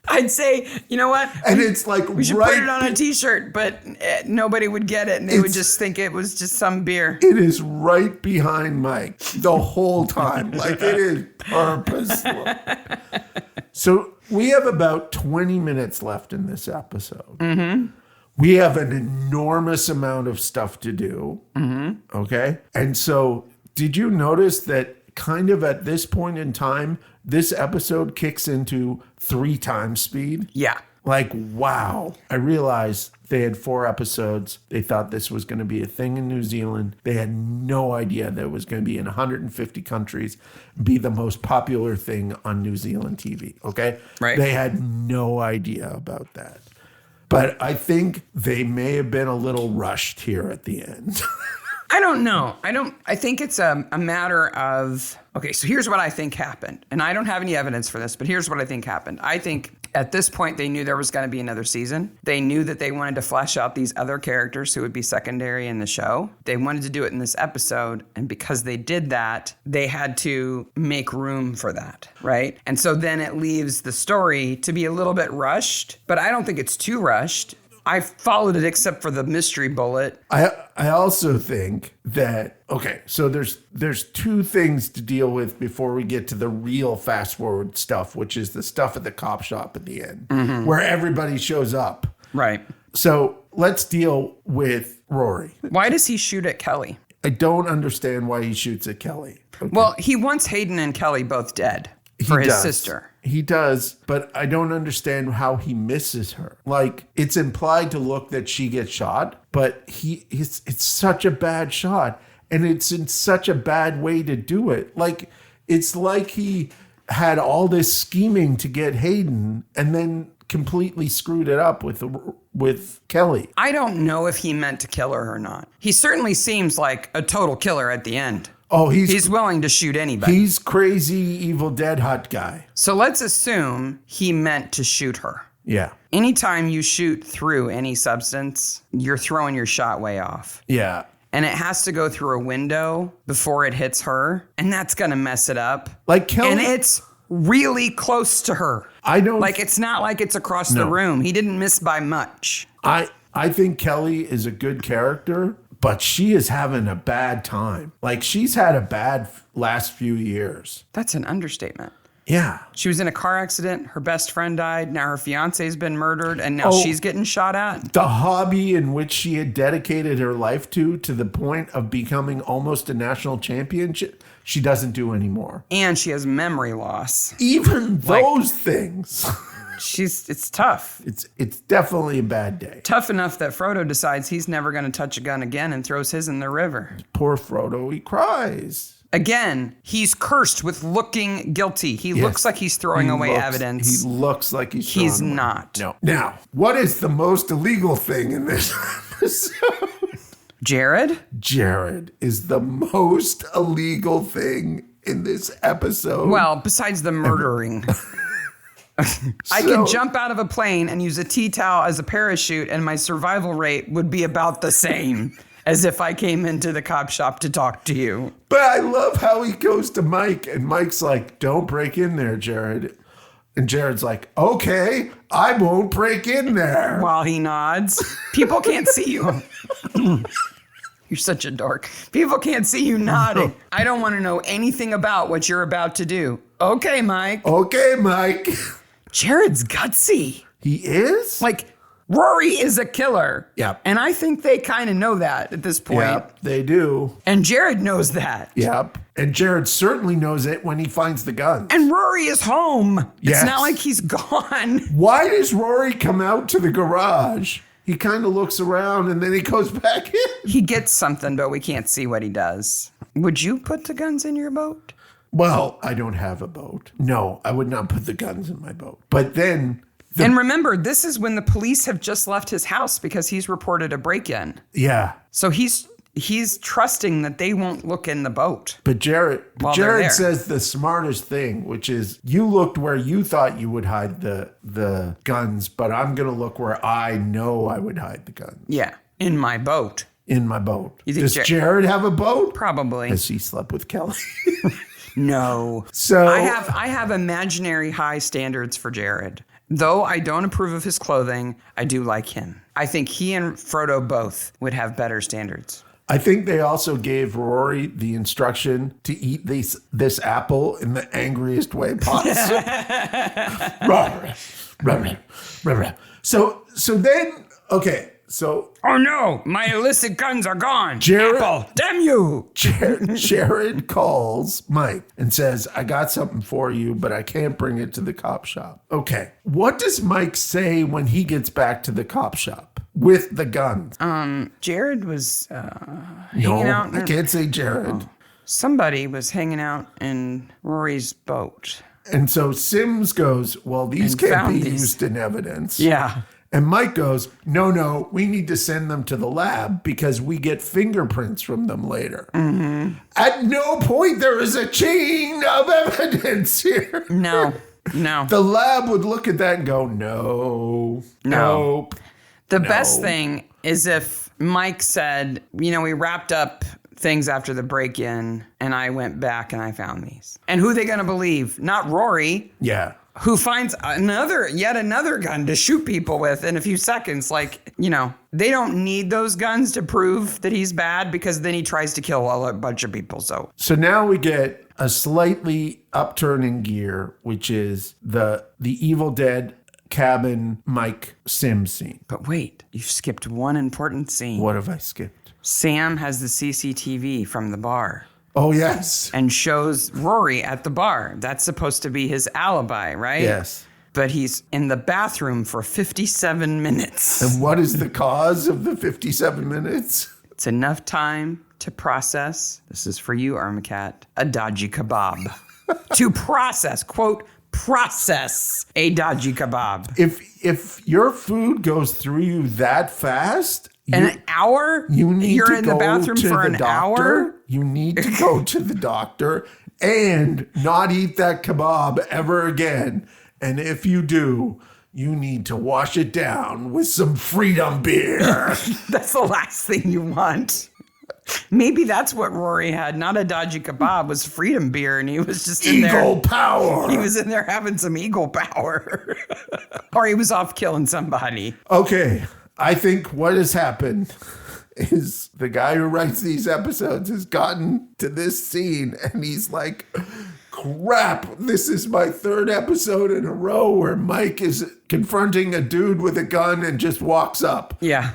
I'd say, you know what? And it's like we should put it on a t-shirt, but nobody would get it and they would just think it was just some beer. It is right behind Mike the whole time. Like it is purposeful. So we have about 20 minutes left in this episode. Mm-hmm. We have an enormous amount of stuff to do. Mm-hmm. Okay. And so did you notice that kind of at this point in time, this episode kicks into 3 times speed? Yeah. Like, wow. I realized they had 4 episodes. They thought this was going to be a thing in New Zealand. They had no idea that it was going to be in 150 countries, be the most popular thing on New Zealand TV. Okay. Right. They had no idea about that. But I think they may have been a little rushed here at the end. I don't know. I think it's a matter of, okay, so here's what I think happened. And I don't have any evidence for this, but here's what I think happened. I think at this point, they knew there was going to be another season. They knew that they wanted to flesh out these other characters who would be secondary in the show. They wanted to do it in this episode. And because they did that, they had to make room for that, right? And so then it leaves the story to be a little bit rushed, but I don't think it's too rushed. I followed it except for the mystery bullet. I also think that, okay, so there's 2 things to deal with before we get to the real fast forward stuff, which is the stuff at the cop shop at the end, where everybody shows up. Right. So let's deal with Rory. Why does he shoot at Kelly? I don't understand why he shoots at Kelly. Okay. Well, he wants Hayden and Kelly both dead for his sister. He does, but I don't understand how he misses her. Like, it's implied to look that she gets shot, but it's such a bad shot, and it's in such a bad way to do it. Like, it's like he had all this scheming to get Hayden, and then completely screwed it up with Kelly. I don't know if he meant to kill her or not. He certainly seems like a total killer at the end. Oh, He's willing to shoot anybody. He's crazy, Evil Dead hot guy. So let's assume he meant to shoot her. Yeah. Anytime you shoot through any substance, you're throwing your shot way off. Yeah. And it has to go through a window before it hits her. And that's going to mess it up. Like Kelly. And it's really close to her. I don't. Like, it's not like it's across the room. He didn't miss by much. I think Kelly is a good character, but she is having a bad time. Like, she's had a bad last few years. That's an understatement. Yeah. She was in a car accident. Her best friend died. Now her fiance's been murdered. And now she's getting shot at. The hobby in which she had dedicated her life to the point of becoming almost a national championship, she doesn't do anymore. And she has memory loss. Even those things. It's tough. It's definitely a bad day. Tough enough that Frodo decides he's never going to touch a gun again and throws his in the river. Poor Frodo, he cries. Again, he's cursed with looking guilty. He looks like he's throwing away evidence. He looks like he's throwing away. not. No. Now, what is the most illegal thing in this episode? Jared? Jared is the most illegal thing in this episode. Well, besides the murdering. I could jump out of a plane and use a tea towel as a parachute, and my survival rate would be about the same as if I came into the cop shop to talk to you. But I love how he goes to Mike, and Mike's like, don't break in there, Jared. And Jared's like, okay, I won't break in there. While he nods. People can't see you. You're such a dork. People can't see you nodding. I don't want to know anything about what you're about to do. Okay, Mike. Okay, Mike. Jared's gutsy. He is? Like, Rory is a killer. Yep. And I think they kind of know that at this point. Yep, they do. And Jared knows that. Yep. And Jared certainly knows it when he finds the guns. And Rory is home. Yes. It's not like he's gone. Why does Rory come out to the garage? He kind of looks around and then he goes back in. He gets something, but we can't see what he does. Would you put the guns in your boat? Well, I don't have a boat. No, I would not put the guns in my boat. But then... And remember, this is when the police have just left his house because he's reported a break-in. Yeah. So he's trusting that they won't look in the boat. But Jared there. says the smartest thing, which is, you looked where you thought you would hide the guns, but I'm going to look where I know I would hide the guns. Yeah, in my boat. In my boat. You think Does Jared have a boat? Probably. Has he slept with Kelly? No. So I have imaginary high standards for Jared. Though I don't approve of his clothing, I do like him. I think he and Frodo both would have better standards. I think they also gave Rory the instruction to eat this apple in the angriest way possible. So then, okay. So, oh no, my illicit guns are gone. Jared, Apple, damn you. Jared calls Mike and says, I got something for you, but I can't bring it to the cop shop. Okay. What does Mike say when he gets back to the cop shop with the guns? Jared was hanging out. I can't say Jared. Somebody was hanging out in Rory's boat. And so Sims goes, well, these can't be used in evidence. Yeah. And Mike goes, no, we need to send them to the lab because we get fingerprints from them later. Mm-hmm. At no point there is a chain of evidence here. No. The lab would look at that and go, nope. The best thing is if Mike said, we wrapped up things after the break-in and I went back and I found these. And who are they going to believe? Not Rory. Yeah. Who finds yet another gun to shoot people with in a few seconds. Like, they don't need those guns to prove that he's bad because then he tries to kill a bunch of people. So now we get a slightly upturn in gear, which is the Evil Dead cabin Mike Sims scene. But wait, you've skipped one important scene. What have I skipped? Sam has the CCTV from the bar. Oh, yes. And shows Rory at the bar. That's supposed to be his alibi, right? Yes. But he's in the bathroom for 57 minutes. And what is the cause of the 57 minutes? It's enough time to process, this is for you, Armacat, a dodgy kebab. To process, quote, process a Dodgy kebab. If your food goes through you that fast, An hour? You're in the bathroom for an hour? You need to go to the doctor and not eat that kebab ever again. And if you do, you need to wash it down with some Freedom beer. That's the last thing you want. Maybe that's what Rory had, not a Dodgy kebab, was Freedom beer, and he was just in there. Eagle power. He was in there having some eagle power. Or he was off killing somebody. Okay, I think what has happened is the guy who writes these episodes has gotten to this scene, and he's like, crap, this is my third episode in a row where Mike is confronting a dude with a gun and just walks up. Yeah.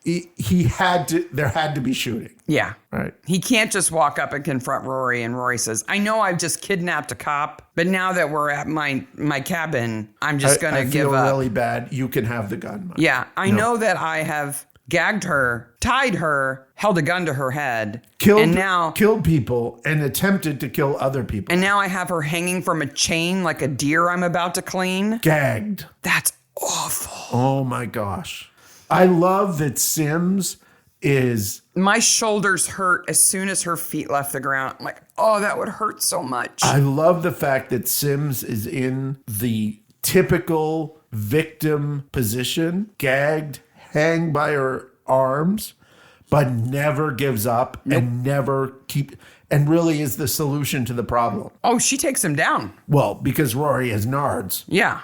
There had to be shooting. Yeah. Right. He can't just walk up and confront Rory, and Rory says, I know I've just kidnapped a cop, but now that we're at my cabin, I'm just going to give up. I feel really bad. You can have the gun, Mike. Yeah. I know that I have gagged her, tied her, held a gun to her head, killed people and attempted to kill other people. And now I have her hanging from a chain like a deer I'm about to clean. Gagged. That's awful. Oh my gosh. I love that Sims is... My shoulders hurt as soon as her feet left the ground. I'm like, oh, that would hurt so much. I love the fact that Sims is in the typical victim position, gagged, hanged by her arms, but never gives up and and really is the solution to the problem. Oh, she takes him down. Well, because Rory has nards. Yeah.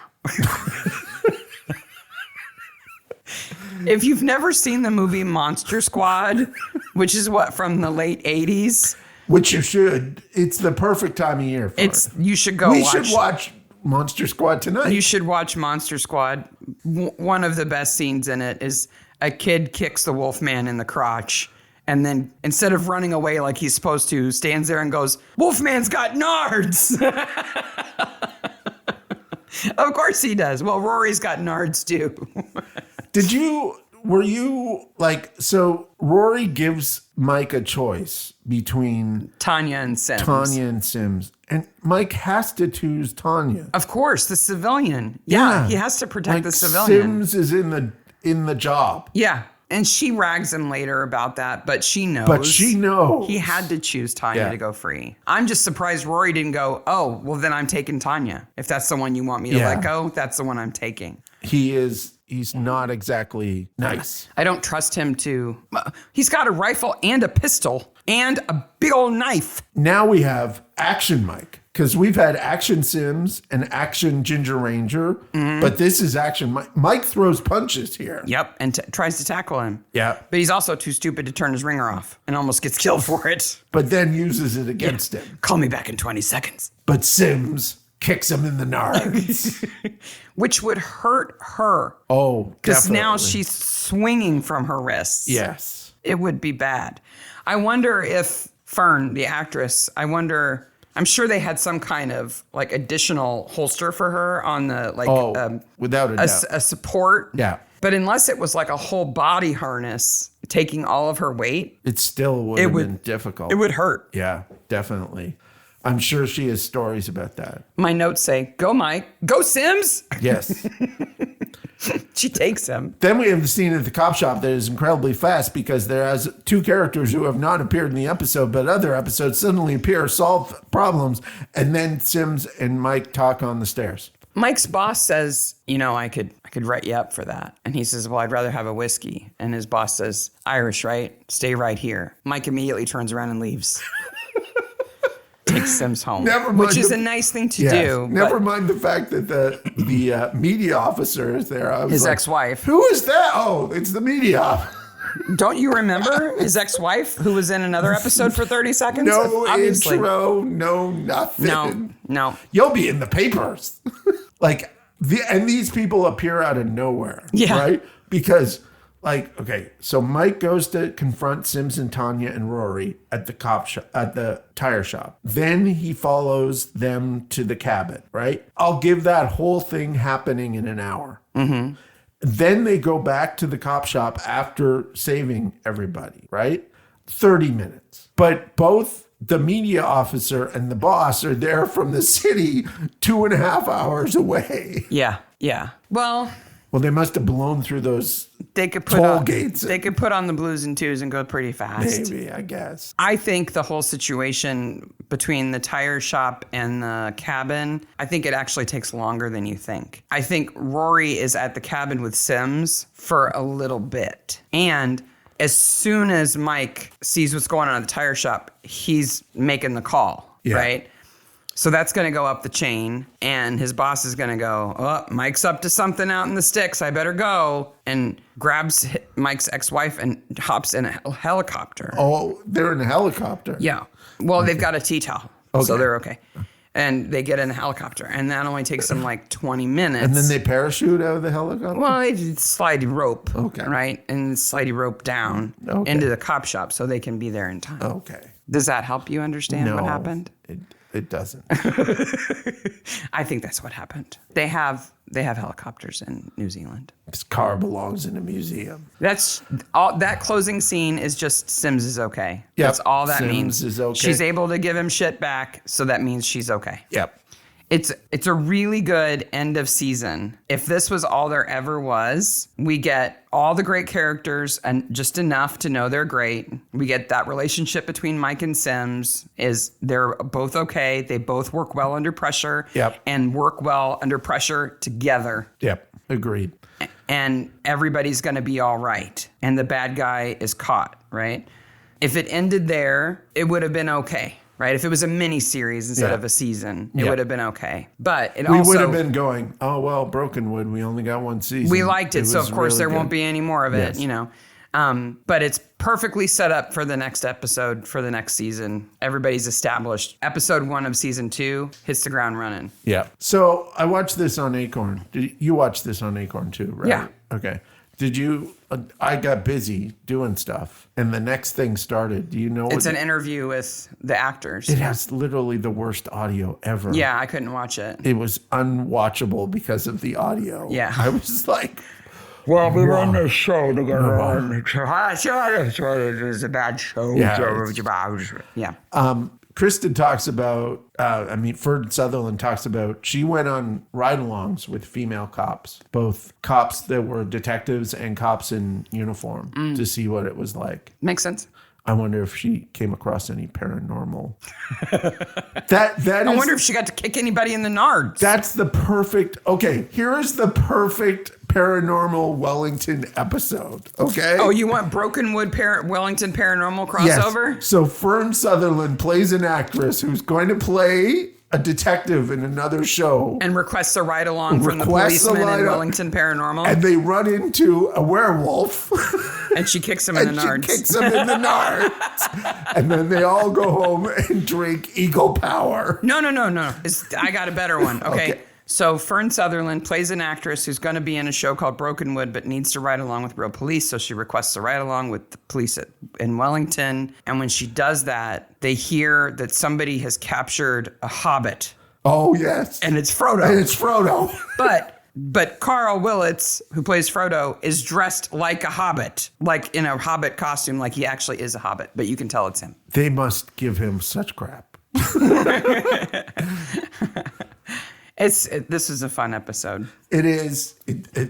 If you've never seen the movie Monster Squad, which is from the late 80s. Which you should. It's the perfect time of year for it. You should go We should watch Monster Squad tonight. You should watch Monster Squad. One of the best scenes in it is a kid kicks the Wolfman in the crotch. And then instead of running away like he's supposed to, stands there and goes, Wolfman's got nards. Of course he does. Well, Rory's got nards too. So Rory gives Mike a choice between Tanya and Sims. And Mike has to choose Tanya. Of course, the civilian. Yeah, he has to protect the civilian. Sims is in the job. Yeah. And she rags him later about that, but she knows. He had to choose Tanya to go free. I'm just surprised Rory didn't go, oh, well, then I'm taking Tanya. If that's the one you want me to let go, that's the one I'm taking. He's not exactly nice. I don't trust him to. He's got a rifle and a pistol and a big old knife. Now we have Action Mike. Because we've had Action Sims and Action Ginger Ranger, but this is Action Mike. Mike throws punches here. Yep, and tries to tackle him. Yeah. But he's also too stupid to turn his ringer off and almost gets killed for it. But then uses it against him. Call me back in 20 seconds. But Sims kicks him in the nards. Which would hurt her. Oh, because now she's swinging from her wrists. Yes. It would be bad. I wonder if Fern, the actress, I'm sure they had some kind of additional holster for her on the without a doubt. A support. Yeah. But unless it was like a whole body harness taking all of her weight, it still would have been difficult. It would hurt. Yeah, definitely. I'm sure she has stories about that. My notes say, go Mike, go Sims. Yes. She takes him. Then we have the scene at the cop shop that is incredibly fast because there has two characters who have not appeared in the episode, but other episodes suddenly appear, solve problems, and then Sims and Mike talk on the stairs. Mike's boss says, I could write you up for that. And he says, well, I'd rather have a whiskey. And his boss says, Irish, right? Stay right here. Mike immediately turns around and leaves. Takes Sims home, which is a nice thing to do. Never mind the fact that the media officer is there. His ex-wife. Who is that? Oh, it's the media. Don't you remember his ex-wife who was in another episode for 30 seconds? No Obviously. Intro, no nothing. No. You'll be in the papers. And these people appear out of nowhere. Yeah. Right? Because... so Mike goes to confront Sims and Tanya and Rory at the at the tire shop. Then he follows them to the cabin, right? I'll give that whole thing happening in an hour. Mm-hmm. Then they go back to the cop shop after saving everybody, right? 30 minutes. But both the media officer and the boss are there from the city 2.5 hours away. Yeah. Yeah. Well, they must have blown through those they could put toll on, gates. They could put on the blues and twos and go pretty fast. Maybe, I guess. I think the whole situation between the tire shop and the cabin, I think it actually takes longer than you think. I think Rory is at the cabin with Sims for a little bit. And as soon as Mike sees what's going on at the tire shop, he's making the call, right? So that's going to go up the chain, and his boss is going to go, oh, Mike's up to something out in the sticks. I better go. And grabs Mike's ex-wife and hops in a helicopter. Oh, they're in a helicopter. Yeah. Well, they've got a T-towel, so they're okay. And they get in a helicopter, and that only takes them like 20 minutes. And then they parachute out of the helicopter? Well, it's slidey rope, right? And slidey rope down into the cop shop so they can be there in time. Okay. Does that help you understand what happened? It doesn't. I think that's what happened. They have helicopters in New Zealand. This car belongs in a museum. That's all. That closing scene is just Sims is okay. Yep. That's all that Sims means. is okay. She's able to give him shit back, so that means she's okay. Yep. It's a really good end of season. If this was all there ever was, we get all the great characters and just enough to know they're great. We get that relationship between Mike and Sims is they're both okay. They both work well under pressure. Yep. And work well under pressure together. Yep. Agreed. And everybody's going to be all right. And the bad guy is caught, right? If it ended there, it would have been okay. Right? If it was a mini series instead of a season, it would have been okay. But we would have been going, oh, well, Brokenwood, we only got one season. We liked it, so of course really there good. won't be any more of it, you know. But it's perfectly set up for the next episode, for the next season. Everybody's established. Episode 1 of season 2 hits the ground running. Yeah. So I watched this on Acorn. You watched this on Acorn too, right? Yeah. Okay. Did you? I got busy doing stuff, and the next thing started. Do you know? It's an interview with the actors. It has literally the worst audio ever. Yeah, I couldn't watch it. It was unwatchable because of the audio. Yeah. I was like, well, we were on this show together. It was a bad show. Yeah. Kristen talks about, Ferd Sutherland talks about, she went on ride-alongs with female cops, both cops that were detectives and cops in uniform to see what it was like. Makes sense. I wonder if she came across any paranormal. I wonder if she got to kick anybody in the nards. That's the perfect, okay, here is the perfect paranormal Wellington episode, okay? Oh, you want Brokenwood Wellington paranormal crossover? Yes. So Fern Sutherland plays an actress who's going to play a detective in another show. And requests a ride along from the policeman in Wellington Paranormal. And they run into a werewolf. And she kicks him in the nards. She kicks him in the nards. And then they all go home and drink Eagle Power. No. I got a better one. Okay. So Fern Sutherland plays an actress who's going to be in a show called Brokenwood, but needs to ride along with real police. So she requests a ride along with the police in Wellington. And when she does that, they hear that somebody has captured a hobbit. Oh, yes. And it's Frodo. But Carl Willits, who plays Frodo, is dressed like a hobbit, like in a hobbit costume, like he actually is a hobbit. But you can tell it's him. They must give him such crap. This is a fun episode. It is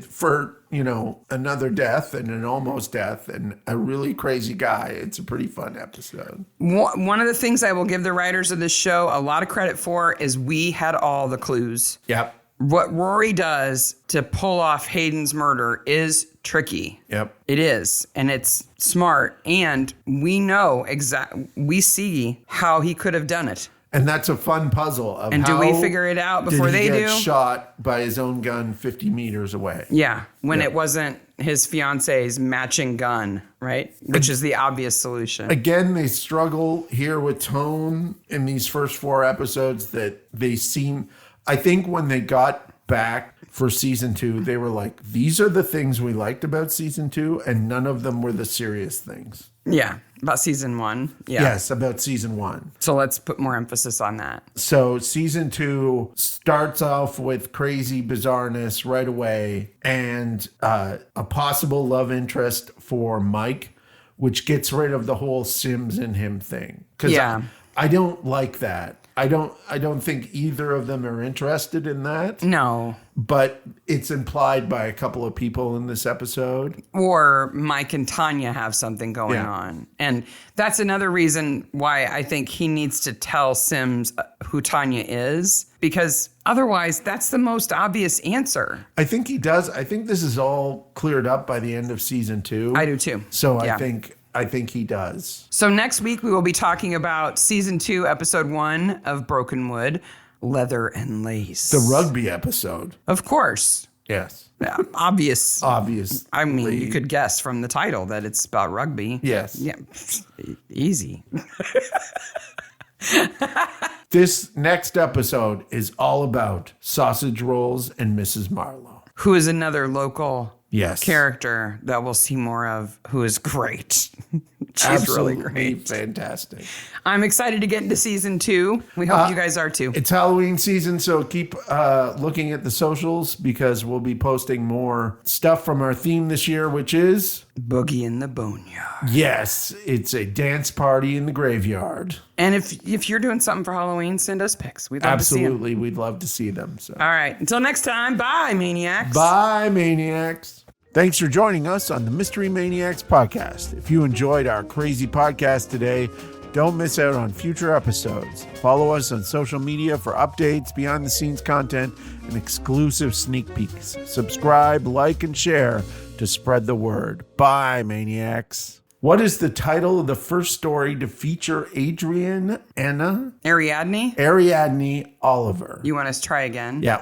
for, another death and an almost death and a really crazy guy. It's a pretty fun episode. One of the things I will give the writers of this show a lot of credit for is we had all the clues. Yep. What Rory does to pull off Hayden's murder is tricky. Yep. It is. And it's smart. And we know we see how he could have done it. And that's a fun puzzle. And do we figure it out before they do? Did he get shot by his own gun 50 meters away? Yeah, when it wasn't his fiance's matching gun, right? Which is the obvious solution. Again, they struggle here with tone in these first 4 episodes that they seem... I think when they got back for season 2, they were like, these are the things we liked about season 2, and none of them were the serious things. Yeah, about season 1. Yeah. Yes, about season 1. So let's put more emphasis on that. So season 2 starts off with crazy bizarreness right away and a possible love interest for Mike, which gets rid of the whole Sims and him thing. Because I don't like that. I don't think either of them are interested in that. No. But it's implied by a couple of people in this episode. Or Mike and Tanya have something going on. And that's another reason why I think he needs to tell Sims who Tanya is, because otherwise that's the most obvious answer. I think he does. I think this is all cleared up by the end of season 2. I do too. So I think he does. So next week we will be talking about season 2, episode 1 of Brokenwood, Leather and Lace. The rugby episode. Of course. Yes. Yeah, obvious. Obvious. I mean, you could guess from the title that it's about rugby. Yes. Yeah. Easy. This next episode is all about sausage rolls and Mrs. Marlowe. Who is another local character that we'll see more of, who is great. She's Absolutely really great. Fantastic. I'm excited to get into season 2. We hope you guys are too. It's Halloween season, so keep looking at the socials because we'll be posting more stuff from our theme this year, which is Boogie in the Boneyard. Yes, it's a dance party in the graveyard. And if you're doing something for Halloween, send us pics. We'd love to see them. Absolutely, we'd love to see them. So. All right. Until next time, bye, Maniacs. Bye, Maniacs. Thanks for joining us on the Mystery Maniacs podcast. If you enjoyed our crazy podcast today, don't miss out on future episodes. Follow us on social media for updates, behind-the-scenes content, and exclusive sneak peeks. Subscribe, like, and share to spread the word. Bye, Maniacs. What is the title of the first story to feature Ariadne Ariadne? Ariadne Oliver? You want us to try again? Yeah.